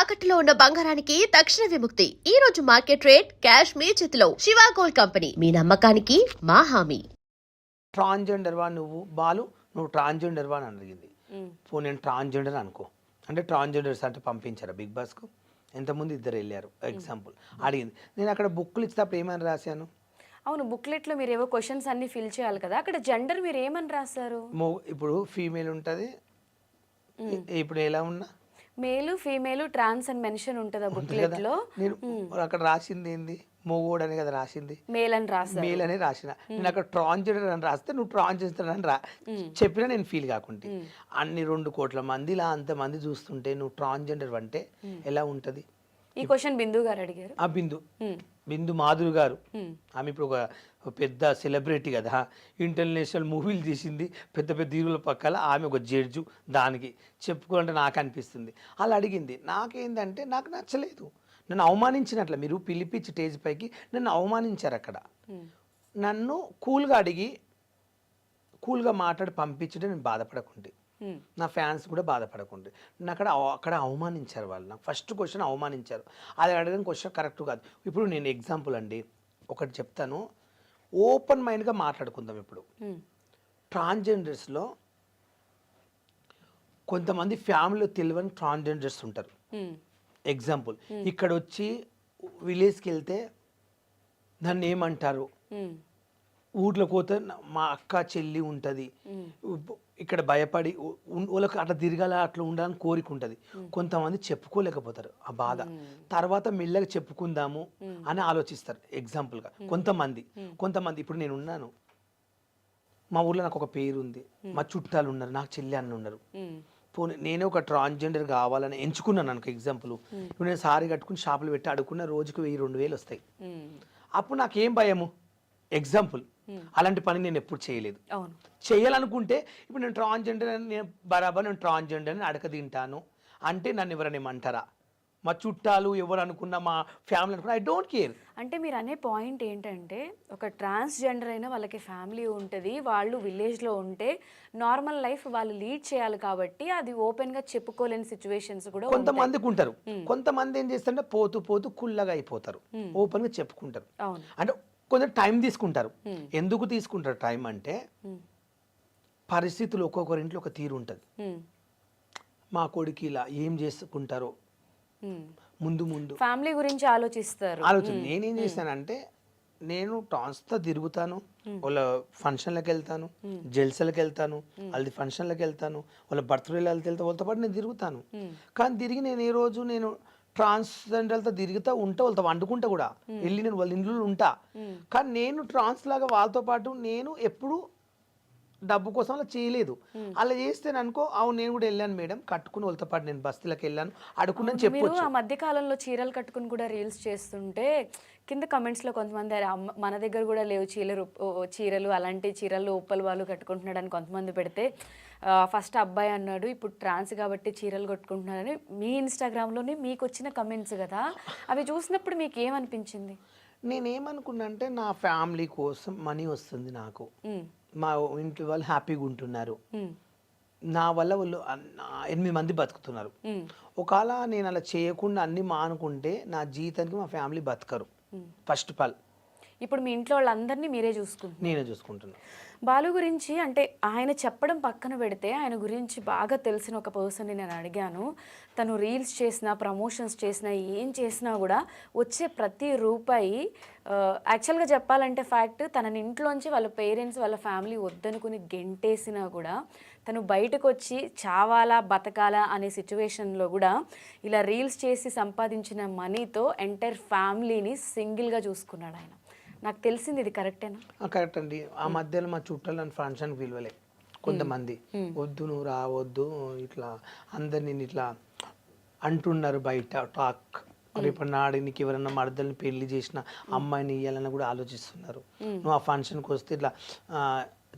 తాకట్టులో ఉన్న బంగారానికి తక్షణ విముక్తి. ఈ రోజు మార్కెట్ రేట్ క్యాష్ మీ చేతిలో. శివ గోల్డ్ కంపెనీ, మీ నమ్మకానికి మా హామీ. ట్రాన్స్జెండర్ వా నువ్వు బాలు, నువ్వు ట్రాన్స్జెండర్ వా అని అడిగింది. నేను ట్రాన్స్జెండర్ అనుకో, అంటే ట్రాన్స్జెండర్స్ అంటే పంపించారా బిగ్ బాస్కు? ఎంతమంది ఇద్దరు వెళ్ళారు ఎగ్జాంపుల్ అడిగింది. నేను అక్కడ బుక్లు ఇచ్చినప్పుడు ఏమని రాశాను? అవును, బుక్లెట్లో మీరు ఏవో క్వశ్చన్స్ అన్ని ఫిల్ చేయాలి కదా, అక్కడ జెండర్ మీరు ఏమని రాశారు? ఇప్పుడు ఫీమేల్ ఉంటుంది, ఇప్పుడు ఎలా ఉన్నా మేలు ఫీమేల్ ట్రాన్స్ అని మెన్షన్ ఉంటుంది ఆ బుక్లెట్ లో. నేను అక్కడ రాసింది ఏంది? మొగోడు అని కదా రాసింది, మేల్ అని రాశారు. మేల్ అని రాసిన. నేను అక్కడ ట్రాన్స్జెండర్ అని రాస్తే నువ్వు ట్రాన్స్జెండర్ అని చెప్పినా నేను ఫీల్ కాకుంటే, అన్ని 2 కోట్ల మందిలా అంతమంది చూస్తుంటే నువ్వు ట్రాన్స్జెండర్ అంటే ఎలా ఉంటది? ఈ క్వశ్చన్ బిందు గారు అడిగారు. ఆ బిందు మాధురి గారు, ఆమె ఇప్పుడు ఒక పెద్ద సెలబ్రిటీ కదా, ఇంటర్నేషనల్ మూవీలు తీసింది, పెద్ద పెద్ద హీరోల పక్కల ఆమె ఒక జడ్జు. దానికి చెప్పుకోవాలంటే నాకు అనిపిస్తుంది. అలా అడిగింది. నాకేందంటే నాకు నచ్చలేదు, నన్ను అవమానించినట్ల. మీరు పిలిపించి స్టేజ్ పైకి నన్ను అవమానించారు. అక్కడ నన్ను కూల్గా అడిగి కూల్గా మాట్లాడి పంపించడం నేను బాధపడకుంటే, నా ఫ్యాన్స్ కూడా బాధపడకుండే. నన్ను అక్కడ అవమానించారు వాళ్ళు. నాకు ఫస్ట్ క్వశ్చన్ అవమానించారు. అది అడగని క్వశ్చన్ కరెక్ట్ కాదు. ఇప్పుడు నేను ఎగ్జాంపుల్ అండి ఒకటి చెప్తాను, ఓపెన్ మైండ్గా మాట్లాడుకుందాం. ఇప్పుడు ట్రాన్స్జెండర్స్లో కొంతమంది ఫ్యామిలీలో తెలియని ట్రాన్స్జెండర్స్ ఉంటారు. ఎగ్జాంపుల్ ఇక్కడ వచ్చి విలేజ్కి వెళ్తే నన్ను ఏమంటారు, ఊర్లో పోతే మా అక్క చెల్లి ఉంటుంది, ఇక్కడ భయపడి వాళ్ళకి అట్లా తిరగాల అట్లా ఉండాలని కోరిక ఉంటుంది. కొంతమంది చెప్పుకోలేకపోతారు ఆ బాధ, తర్వాత మెల్లగా చెప్పుకుందాము అని ఆలోచిస్తారు. ఎగ్జాంపుల్గా కొంతమంది ఇప్పుడు నేను ఉన్నాను, మా ఊర్లో నాకు ఒక పేరు ఉంది, మా చుట్టాలు ఉన్నారు, నాకు చెల్లి అన్న ఉన్నారు. పోనీ నేనే ఒక ట్రాన్స్జెండర్ కావాలని ఎంచుకున్నాను అనుకో. ఎగ్జాంపుల్ ఇప్పుడు నేను సారీ కట్టుకుని షాపులు పెట్టి అడుక్కున్న రోజుకు 1000-2000 వస్తాయి. అప్పుడు నాకేం భయము? ఎగ్జాంపుల్ అలాంటి పని నేను ఎప్పుడు చేయలేదు. చేయాలనుకుంటే ఇప్పుడు నేను ట్రాన్స్జెండర్ అని, నేను బరాబర్ నేను ట్రాన్స్జెండర్ అని అడక తింటాను అంటే నన్ను ఎవరైనా ఏమంటారా? మా చుట్టాలు ఎవరు అనుకున్నా, మా ఫ్యామిలీ అనుకున్నా, ఐ డోంట్ కేర్. అంటే మీరు అనే పాయింట్ ఏంటంటే, ఒక ట్రాన్స్జెండర్ అయినా వాళ్ళకి ఫ్యామిలీ ఉంటుంది, వాళ్ళు విలేజ్లో ఉంటే నార్మల్ లైఫ్ వాళ్ళు లీడ్ చేయాలి కాబట్టి అది ఓపెన్గా చెప్పుకోలేని సిచ్యువేషన్స్ కూడా కొంతమందికి ఉంటారు. కొంతమంది ఏం చేస్తారంటే పోతూ పోతూ కుల్లగా అయిపోతారు, ఓపెన్గా చెప్పుకుంటారు. అంటే కొంచెం టైం తీసుకుంటారు. ఎందుకు తీసుకుంటారు టైం అంటే, పరిస్థితులు ఒక్కొక్కరింట్లో ఒక తీరు ఉంటుంది. మా కొడుకు ఇలా ఏం చేసుకుంటారో ముందు ఫ్యామిలీ గురించి ఆలోచిస్తారు. నేనేం చేశానంటే, నేను ట్రాన్స్తో తిరుగుతాను, వాళ్ళ ఫంక్షన్లకు వెళ్తాను, జల్సలకు వెళ్తాను, వాళ్ళది ఫంక్షన్లకు వెళ్తాను, వాళ్ళ బర్త్డేలకు వెళ్తే వాళ్ళతో పాటు నేను తిరుగుతాను. కానీ తిరిగి నేను ఏ రోజు నేను ట్రాన్స్జెండర్లతో తిరుగుతూ ఉంటా, వాళ్ళతో వండుకుంటా కూడా, వెళ్ళి నేను వాళ్ళ ఇంట్లో ఉంటా. కానీ నేను ట్రాన్స్ లాగా వాళ్ళతో పాటు నేను ఎప్పుడు డబ్బు కోసం అలా చేయలేదు. అలా చేస్తే అనుకో, అవును నేను కూడా వెళ్ళాను మేడం, కట్టుకుని వాళ్ళతో పాటు నేను బస్తీలకు వెళ్ళాను, అడుకున్నాను చెప్పొచ్చు. ఆ మధ్య కాలంలో చీరలు కట్టుకుని కూడా రీల్స్ చేస్తుంటే కింద కమెంట్స్లో కొంతమంది మన దగ్గర కూడా లేవు చీరలు అలాంటి చీరలు ఉప్పలు వాళ్ళు కట్టుకుంటున్నాడు అని కొంతమంది పెడితే, ఫస్ట్ అబ్బాయి అన్నాడు, ఇప్పుడు ట్రాన్స్ కాబట్టి చీరలు కట్టుకుంటున్నారని మీ ఇన్స్టాగ్రామ్లోనే మీకు వచ్చిన కమెంట్స్ కదా, అవి చూసినప్పుడు మీకు ఏమనిపించింది? నేనేమనుకున్నా అంటే, నా ఫ్యామిలీ కోసం మనీ వస్తుంది నాకు, మా ఇంటి వాళ్ళు హ్యాపీగా ఉంటున్నారు, నా వల్ల వాళ్ళు 8 మంది బతుకుతున్నారు. ఒకవేళ నేను అలా చేయకుండా అన్ని మానుకుంటే నా జీవితానికి మా ఫ్యామిలీ బతకరు. ఫస్ట్ ఆఫ్ ఆల్ ఇప్పుడు మీ ఇంట్లో వాళ్ళందరినీ మీరే చూసుకుంటున్నారు? నేనే చూసుకుంటున్నాను. బాలు గురించి అంటే ఆయన చెప్పడం పక్కన పెడితే, ఆయన గురించి బాగా తెలిసిన ఒక పర్సన్ని నేను అడిగాను. తను రీల్స్ చేసినా, ప్రమోషన్స్ చేసినా, ఏం చేసినా కూడా వచ్చే ప్రతి రూపాయి, యాక్చువల్గా చెప్పాలంటే ఫ్యాక్ట్, తన ఇంట్లోంచి వాళ్ళ పేరెంట్స్ వాళ్ళ ఫ్యామిలీ వద్దనుకుని గెంటేసినా కూడా తను బయటకు వచ్చి చావాలా బతకాలా అనే సిచ్యువేషన్లో కూడా ఇలా రీల్స్ చేసి సంపాదించిన మనీతో ఎంటైర్ ఫ్యామిలీని సింగిల్గా చూసుకున్నాడు ఆయన. నాకు తెలిసింది ఇది కరెక్టేనా? కరెక్ట్ అండి. ఆ మధ్యలో మా చుట్టాలు నన్ను ఫంక్షన్కి పిలవలే. కొంతమంది వద్దు నువ్వు రావద్దు, ఇట్లా అందరినీ ఇట్లా అంటున్నారు బయట టాక్. రేపు నాడు నీకు ఎవరన్నా మరదల్ని పెళ్లి చేసిన అమ్మాయిని ఇవ్వాలని కూడా ఆలోచిస్తున్నారు. నువ్వు ఆ ఫంక్షన్కి వస్తే ఇట్లా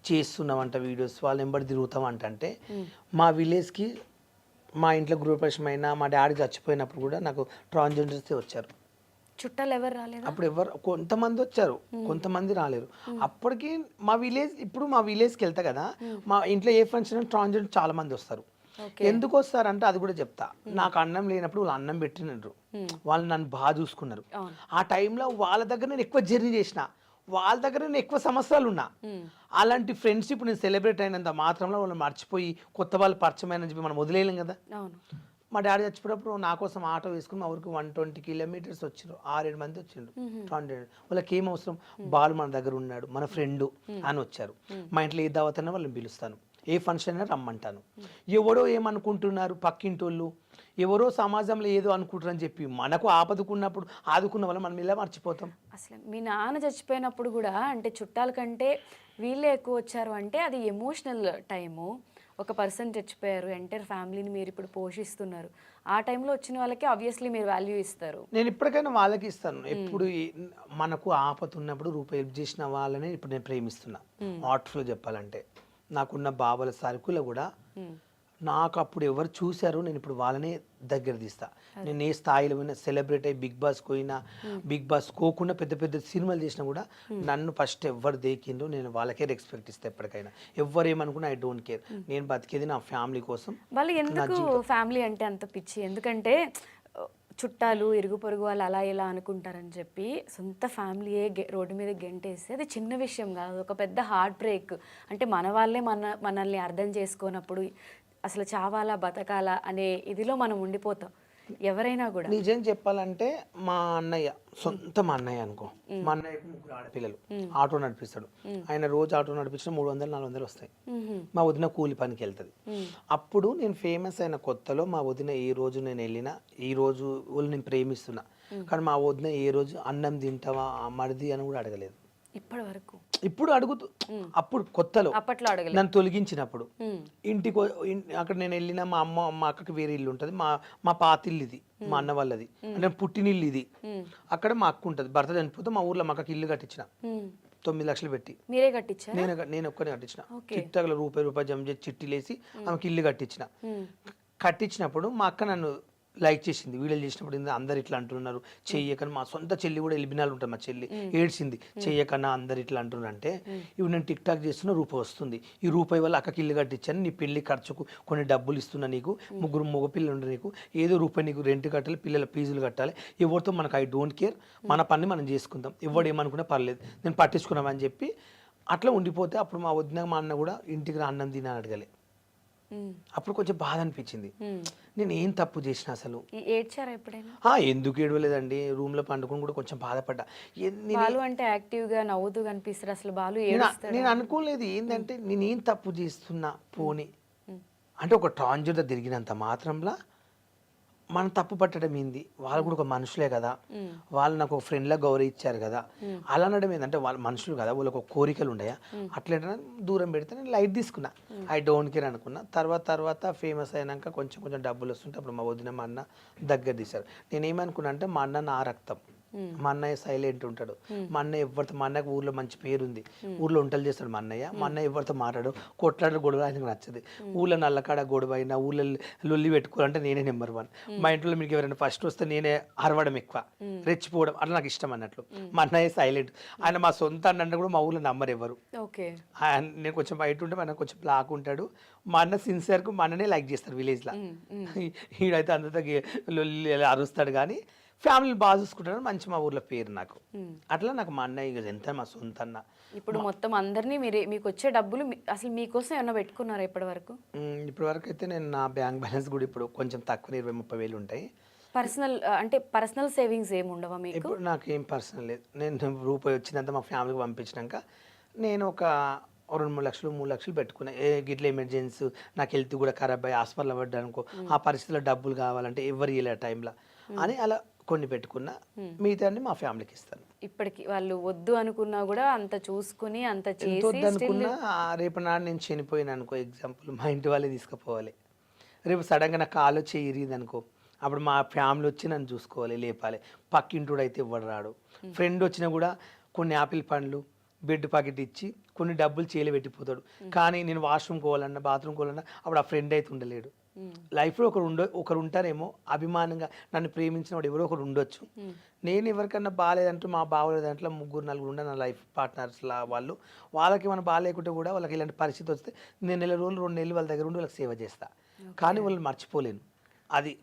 చేస్తున్నావంట వీడియోస్, వాళ్ళు ఎంబడి తిరుగుతావంట. అంటే మా విలేజ్కి మా ఇంట్లో గృహప్రవేశం అయినా, మా డాడీ చచ్చిపోయినప్పుడు కూడా నాకు ట్రాన్స్జెండర్సే వచ్చారు. చుట్టాలు ఎవరు రాలేదు? అప్పుడు కొంతమంది వచ్చారు, కొంతమంది రాలేరు. అప్పటికి మా విలేజ్, ఇప్పుడు మా విలేజ్కి వెళ్తా కదా, మా ఇంట్లో ఏ ఫంక్షన్ ట్రాన్స్జెండర్ చాలా మంది వస్తారు. ఎందుకు వస్తారంటే అది కూడా చెప్తా. నాకు అన్నం లేనప్పుడు వాళ్ళు అన్నం పెట్టినారు, వాళ్ళు నన్ను బాగా చూసుకున్నారు. ఆ టైంలో వాళ్ళ దగ్గర నేను ఎక్కువ జర్నీ చేసిన, వాళ్ళ దగ్గర నేను ఎక్కువ సంవత్సరాలు ఉన్నా. అలాంటి ఫ్రెండ్షిప్ నేను సెలబ్రేట్ అయినంత మాత్రంలో వాళ్ళు మర్చిపోయి కొత్త వాళ్ళు పరిచయం అయినని చెప్పి మనం వదిలేయలేం కదా. మా డాడీ చచ్చిపోయినప్పుడు నా కోసం ఆటో వేసుకుని మా ఊరికి 120 కిలోమీటర్స్ వచ్చిండ్రు, 6-7 మంది వచ్చిండ్రు. 200 వాళ్ళకి ఏం అవసరం, బాలు మన దగ్గర ఉన్నాడు, మన ఫ్రెండ్ అని వచ్చారు. మా ఇంట్లో ఏ దావత్ అయినా వాళ్ళని పిలుస్తాను, ఏ ఫంక్షన్ అయినా రమ్మంటాను. ఎవరో ఏమనుకుంటున్నారు పక్కింటోళ్ళు, ఎవరో సమాజంలో ఏదో అనుకుంటారని చెప్పి మనకు ఆపదకున్నప్పుడు ఆదుకున్న వాళ్ళు మనం ఇలా మర్చిపోతాం. అసలు మీ నాన్న చచ్చిపోయినప్పుడు కూడా అంటే చుట్టాల కంటే వీళ్ళే ఎక్కువ వచ్చారు అంటే అది ఎమోషనల్ టైము. ఒక పర్సన్ చచ్చిపోయారు, ఎంటైర్ ఫ్యామిలీని మీరు ఇప్పుడు పోషిస్తున్నారు. ఆ టైంలో వచ్చిన వాళ్ళకి ఆబ్వియస్లీ మీరు వాల్యూ ఇస్తారు. నేను ఇప్పటికైనా వాళ్ళకి ఇస్తాను. ఎప్పుడు మనకు ఆపద ఉన్నప్పుడు రూపాయి హెల్ప్ చేసిన వాళ్ళని ఇప్పుడు నేను ప్రేమిస్తున్నా. హార్ట్ఫుల్గా చెప్పాలంటే నాకున్న బావల సరుకులు కూడా నాకు అప్పుడు ఎవరు చూశారో నేను ఇప్పుడు వాళ్ళనే దగ్గర తీస్తా. నేను ఏ స్థాయిలో పోయినా, సెలబ్రేట్ అయ్యి బిగ్ బాస్ పోయినా, బిగ్ బాస్ కోకుండా పెద్ద పెద్ద సినిమాలు చేసినా కూడా నన్ను ఫస్ట్ ఎవరు దేకిందో నేను వాళ్ళకే రెస్పెక్ట్ ఇస్తాను. ఎప్పటికైనా ఎవరు ఏమనుకున్నా ఐ డోంట్ కేర్. నేను బతికేది నా ఫ్యామిలీ కోసం. వాళ్ళు ఎందుకు ఫ్యామిలీ అంటే అంత పిచ్చి? ఎందుకంటే చుట్టాలు ఇరుగు పొరుగు వాళ్ళు అలా ఇలా అనుకుంటారని చెప్పి సొంత ఫ్యామిలీయే రోడ్డు మీద గెంటేస్తే అది చిన్న విషయం కాదు, ఒక పెద్ద హార్ట్ బ్రేక్. అంటే మన వాళ్ళే మనల్ని అర్థం చేసుకోనప్పుడు అసలు చావాలా బతకాలా అనే ఇదిలో మనం ఉండిపోతాం ఎవరైనా కూడా. నిజం చెప్పాలంటే మా అన్నయ్య, సొంత మా అన్నయ్య అనుకో, మా అన్నయ్యకు 3 ఆడపిల్లలు, ఆటో నడిపిస్తాడు. ఆయన రోజు ఆటో నడిపించిన 300-400 వస్తాయి. మా వదిన కూలి పనికి వెళ్తుంది. అప్పుడు నేను ఫేమస్ అయిన కొత్తలో మా వదిన ఏ రోజు నేను వెళ్ళినా, ఈ రోజు వాళ్ళు నేను ప్రేమిస్తున్నా, కానీ మా వదిన ఏ రోజు అన్నం తింటావా మరిది అని కూడా అడగలేదు ఇప్పటి వరకు. ఇప్పుడు అడుగుతూ, అప్పుడు కొత్తలో అప్పట్లో అడగలేదు. నన్ను తొలగించినప్పుడు ఇంటికి అక్కడ నేను వెళ్ళిన మా అక్కకి వేరే ఇల్లు ఉంటుంది, మా పాతిల్లు ఇది, మా అన్న వాళ్ళది, అంటే పుట్టినిల్లు ఇది. అక్కడ మా అక్క ఉంటుంది, భర్త చనిపోతే మా ఊర్లో మా అక్కకి ఇల్లు కట్టించిన 9 లక్షలు పెట్టి. మీరే కట్టించారు? నేను ఒక్కనే కట్టించిన. చిట్టగల రూపాయి జమ చేసి చిట్టిలేసి ఆమెకి ఇల్లు కట్టించిన. కట్టించినప్పుడు మా అక్క నన్ను లైక్ చేసింది, వీడియోలు చేసినప్పుడు అందరు ఇట్లా అంటున్నారు చెయ్యకని. మా సొంత చెల్లి కూడా ఎలిబినాలు ఉంటుంది, మా చెల్లి ఏడ్చింది, చెయ్యకన్నా అందరు ఇట్లా అంటున్నారు. అంటే ఇవి నేను టిక్ టాక్ చేస్తున్న రూపాయి వస్తుంది, ఈ రూపాయి వల్ల అక్కకి ఇల్లు కట్టించాను, నీ పెళ్లి ఖర్చుకు కొన్ని డబ్బులు ఇస్తున్నా, నీకు 3 మగ పిల్లలు ఉండే, నీకు ఏదో రూపాయి నీకు రెంట్ కట్టాలి, పిల్లల ఫీజులు కట్టాలి, ఎవరితో మనకు ఐ డోంట్ కేర్, మన పని మనం చేసుకుందాం, ఎవడు ఏమనుకున్నా పర్లేదు, నేను పట్టించుకున్నామని చెప్పి అట్లా ఉండిపోతే అప్పుడు మా వదిన మా అన్న కూడా ఇంటికి రా అన్నం తిని అడగలే. అప్పుడు కొంచెం బాధ అనిపించింది, నేను ఏం తప్పు చేసిన అసలు. ఏడ్చారా ఎప్పుడైనా? ఎందుకు ఏడవలేదండి, రూమ్ లో పండుకొని కూడా కొంచెం బాధపడ్డా. బాలు అంటే యాక్టివ్ గా నవ్వుతూ కనిపిస్తారు, అసలు బాలు నేను అనుకోలేదు ఏంటంటే నేనేం తప్పు చేస్తున్నా పోనీ అంటే ఒక ట్రాన్స్జెండర్ తిరిగినంత మాత్రంలా మనం తప్పు పట్టడం ఏంది, వాళ్ళు కూడా ఒక మనుషులే కదా, వాళ్ళు నాకు ఒక ఫ్రెండ్లా గౌరవించారు కదా, అలా అనడం ఏంటంటే వాళ్ళు మనుషులు కదా, వాళ్ళకి ఒక కోరికలు ఉన్నాయా, అట్లా దూరం పెడితే నేను లైట్ తీసుకున్నా, ఐ డోంట్ కేర్ అనుకున్నా. తర్వాత ఫేమస్ అయినాక కొంచెం డబ్బులు వస్తుంటే అప్పుడు మా వదిన మా అన్న దగ్గర తీశారు. నేనేమనుకున్నా అంటే మా అన్న నా రక్తం, మా అన్నయ్య సైలెంట్ ఉంటాడు, మా అన్నయ్య ఎవరితో, మా అన్నయ్యకు ఊర్లో మంచి పేరుంది, ఊర్లో వంటలు చేస్తాడు మా అన్నయ్య ఎవరితో మాట్లాడు, కొట్లాడు గొడవ ఆయనకు నచ్చదు, ఊళ్ళో నల్లకాడ గొడవ అయినా ఊళ్ళో లొల్లి పెట్టుకోవాలంటే నేనే నెంబర్ 1. మా ఇంట్లో మీకు ఎవరైనా ఫస్ట్ వస్తే నేనే అరవడం ఎక్కువ, రెచ్చిపోవడం అట్లా నాకు ఇష్టం అన్నట్లు. మా అన్నయ్య సైలెంట్, ఆయన మా సొంత అన్న కూడా మా ఊళ్ళో నంబర్ ఎవరు. నేను కొంచెం బయట ఉంటే మా అన్న కొంచెం బ్లాక్ ఉంటాడు, మా అన్న సిన్సియర్కు మా అన్ననే లైక్ చేస్తారు విలేజ్లో. ఈడైతే అందరితో లొల్లి అరుస్తాడు కానీ ఫ్యామిలీ బాగా చూసుకుంటారు, మంచి మా ఊర్లో పేరు నాకు. అట్లా నాకు మా అన్నయ్య ఎంత మా సొంత అన్న. ఇప్పుడు మొత్తం అందరినీ మీకు వచ్చే డబ్బులు అసలు మీకోసం ఏమన్నా పెట్టుకున్నారా ఇప్పటి వరకు? ఇప్పటి వరకు అయితే నేను నా బ్యాంక్ బ్యాలెన్స్ కూడా ఇప్పుడు కొంచెం తక్కువ 20-30 వేలు ఉంటాయి. పర్సనల్ సేవింగ్స్ ఏమి ఉండవా మీకు? ఇప్పుడు నాకు ఏం పర్సనల్ లేదు, నేను రూపాయి వచ్చినంత మా ఫ్యామిలీకి పంపించినాక నేను ఒక 2-3 లక్షలు 3 లక్షలు పెట్టుకున్నా. గిట్ల ఎమర్జెన్సీ నాకు హెల్త్ కూడా ఖరాబ్ అయ్యి హాస్పిటల్ పడ్డా అనుకో, ఆ పరిస్థితిలో డబ్బులు కావాలంటే ఎవరు ఇవ్వలే టైంలో అని అలా కొన్ని పెట్టుకున్నా, మిగతా మా ఫ్యామిలీకి ఇస్తాను. ఇప్పటికి వాళ్ళు వద్దు అనుకున్నా కూడా అంత చూసుకుని అంత చేసి అనుకున్నా రేపు నాడు నేను చనిపోయిన అనుకో, ఎగ్జాంపుల్ మా ఇంటి వాళ్ళే తీసుకుపోవాలి, రేపు సడన్గా నాకు కాలు చేరిగింది అనుకో, అప్పుడు మా ఫ్యామిలీ వచ్చి నన్ను చూసుకోవాలి, లేపాలి. పక్కింటుడు అయితే ఇవ్వడు రాడు, ఫ్రెండ్ వచ్చినా కూడా కొన్ని ఆపిల్ పండ్లు బెడ్ ప్యాకెట్ ఇచ్చి కొన్ని డబ్బులు చేయలే పెట్టిపోతాడు. కానీ నేను వాష్రూమ్ పోవాలన్నా బాత్రూమ్ పోవాలన్నా అప్పుడు ఆ ఫ్రెండ్ అయితే ఉండలేడు. లైఫ్లో ఒకరు ఉంటారేమో అభిమానంగా నన్ను ప్రేమించిన వాడు ఎవరో ఒకరు ఉండొచ్చు. నేను ఎవరికన్నా బాగాలేదంటూ మా బాగోలేదంటే 3-4 ఉండే నా లైఫ్ పార్ట్నర్స్లా వాళ్ళకి మనం బాగాలేకుంటే కూడా వాళ్ళకి ఇలాంటి పరిస్థితి వస్తే నేను 1 నెల రోజులు 2 నెలలు వాళ్ళ దగ్గర ఉండి వాళ్ళకి సేవ చేస్తా. కానీ వాళ్ళని మర్చిపోలేను. అది